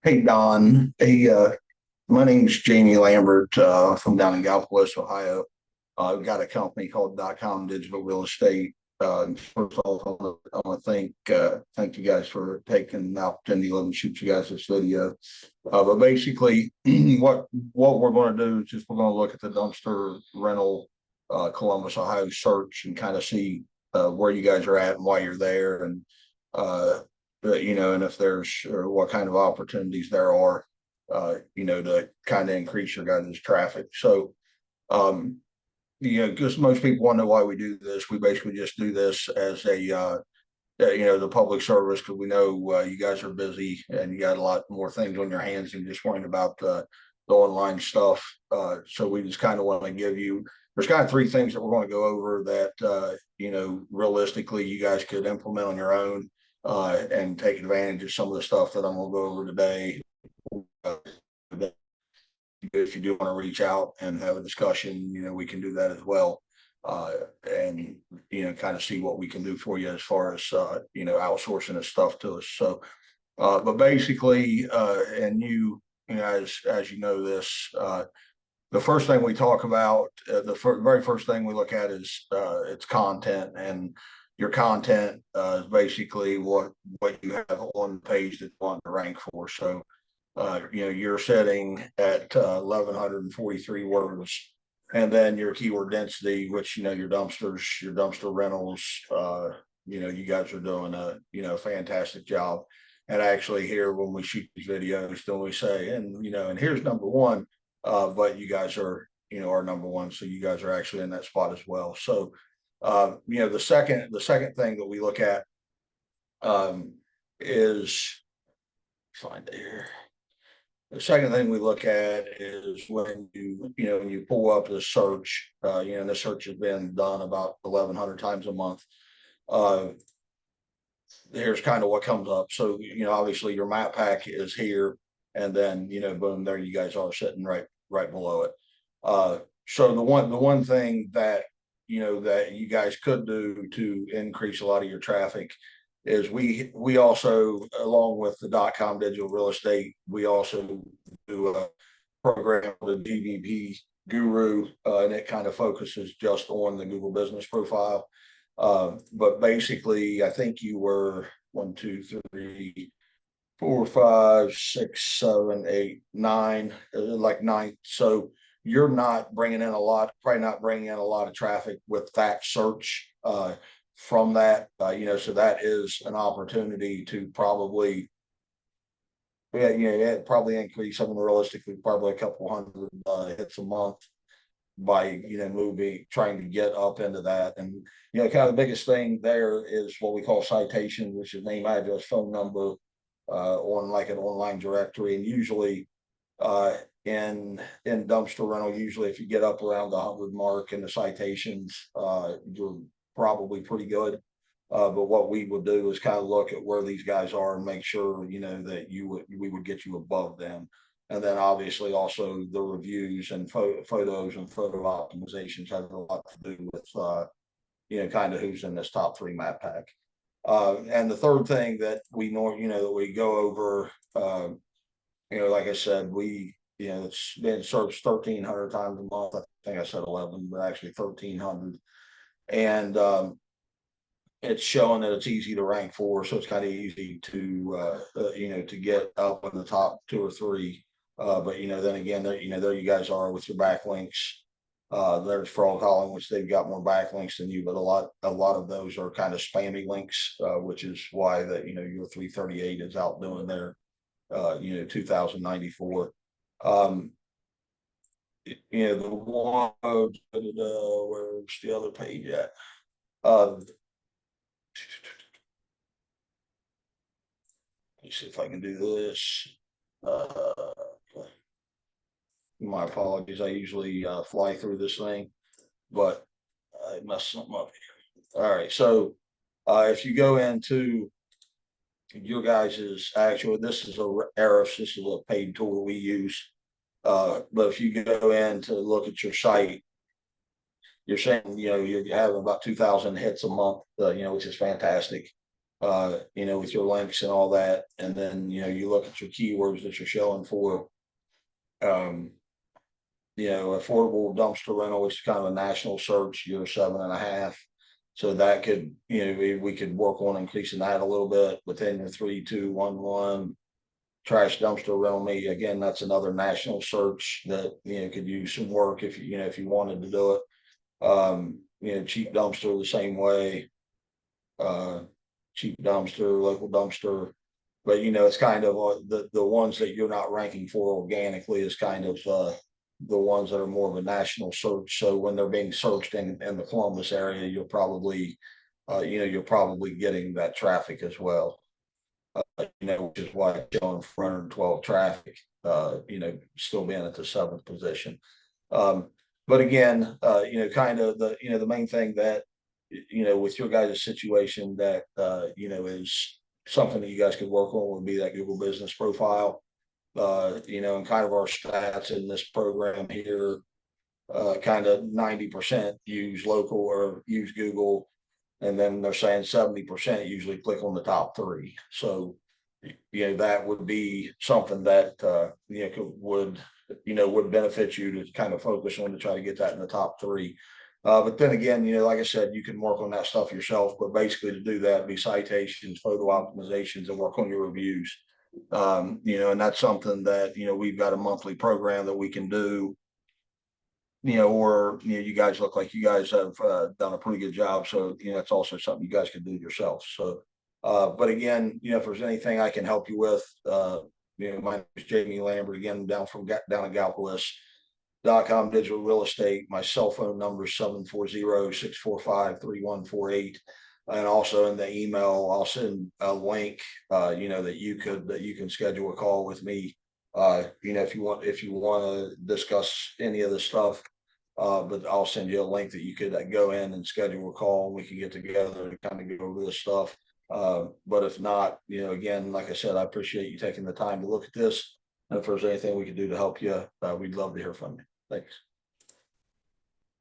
Hey Don, my name's Jamie Lambert from down in Gallipolis, Ohio. I've got a company called .com Digital Real Estate. First of all, I want to thank you guys for taking the opportunity to let me shoot you guys this video. But basically, what we're going to do is just we're going to look at the dumpster rental Columbus, Ohio search and kind of see where you guys are at and why you're there, and uh, and if there's or what kind of opportunities there are, to kind of increase your guys' traffic. So, um, because most people want to know why we do this. We basically just do this as the public service because we know you guys are busy and you got a lot more things on your hands than just worrying about the online stuff. So we just kind of want to give you. There's kind of three things that we're going to go over that realistically you guys could implement on your own and take advantage of some of the stuff that I'm going to go over today. Uh, if you do want to reach out and have a discussion, we can do that as well. Uh, and kind of see what we can do for you as far as outsourcing this stuff to us. So, but basically, and as you know this, the first thing we talk about, very first thing we look at is its content, and your content is basically what you have on the page that you want to rank for. So you're setting at 1,143 words, and then your keyword density, which your dumpsters, your dumpster rentals, you guys are doing a fantastic job. And actually, here when we shoot these videos, then we say, and here's number one, but you guys are number one, so you guys are actually in that spot as well. So, the second thing that we look at is find it here. The second thing we look at is when you pull up the search, the search has been done about 1,100 times a month. Uh, here's kind of what comes up. So, obviously your map pack is here, and then, boom, there you guys are sitting right below it. So the one thing that, that you guys could do to increase a lot of your traffic is we also, along with the .com digital real estate, we also do a program, the GBP Guru, and it kind of focuses just on the Google business profile. But basically, I think you were one, two, three, four, five, six, seven, eight, nine, like nine. So you're not bringing in a lot, probably not bringing in a lot of traffic with that search from that. So that is an opportunity to probably, probably increase. I mean, realistically, probably a couple hundred hits a month by moving trying to get up into that. And kind of the biggest thing there is what we call citation, which is name, address, phone number on like an online directory. And usually in dumpster rental, usually if you get up around the 100 mark in the citations, you're probably pretty good. But what we would do is kind of look at where these guys are and make sure that we would get you above them. And then obviously also the reviews and photos and photo optimizations have a lot to do with kind of who's in this top three map pack. And the third thing that that we go over, like I said, it's been searched 1,300 times a month. I think I said 11, but actually 1,300. And it's showing that it's easy to rank for, so it's kind of easy to get up in the top two or three. But then again, there you guys are with your backlinks. There's Frog Calling, which they've got more backlinks than you, but a lot of those are kind of spammy links, which is why that your 338 is outdoing their 2,094. The one where's the other page at? Let me see if I can do this. Uh, my apologies. I usually fly through this thing, but I messed something up here. All right. So if you go into your guys's actual, this is a Eris, this is a paid tool we use. But if you go in to look at your site, you're saying, you're having about 2,000 hits a month, which is fantastic. you know, with your links and all that. And then, you know, you look at your keywords that you're showing for, um, you know, affordable dumpster rental, which is kind of a national search, year 7.5. So that could, you know, we could work on increasing that a little bit within the 3211. Trash dumpster rental me, again, that's another national search that, you know, could use some work if you know, if you wanted to do it. You know, cheap dumpster the same way. Uh, cheap dumpster, local dumpster. But you know, it's kind of the ones that you're not ranking for organically is kind of the ones that are more of a national search. So when they're being searched in the Columbus area, you'll probably you know, you're probably getting that traffic as well. You know, which is why it's showing 412 traffic, you know, still being at the 7th position. But again, you know, kind of the, you know, the main thing that, you know, with your guys' situation that, you know, is something that you guys could work on would be that Google business profile. You know, and kind of our stats in this program here, kind of 90% use local or use Google. And then they're saying 70% usually click on the top 3. So, you know, that would be something that, you know, would, you know, would benefit you to kind of focus on to try to get that in the top 3. But then again, you know, like I said, you can work on that stuff yourself, but basically to do that, be citations, photo optimizations, and work on your reviews. You know, and that's something that, you know, we've got a monthly program that we can do, you know, or, you know, you guys look like you guys have done a pretty good job. So, you know, it's also something you guys can do yourself. So, but again, you know, if there's anything I can help you with, you know, my name is Jamie Lambert, again, down at Galpolis.com digital real estate. My cell phone number is 740-645-3148. And also in the email, I'll send a link, you know, that you can schedule a call with me. You know, if you want to discuss any of this stuff, but I'll send you a link that you could go in and schedule a call and we can get together and kind of go over this stuff. But if not, you know, again, like I said, I appreciate you taking the time to look at this. And if there's anything we can do to help you, we'd love to hear from you. Thanks.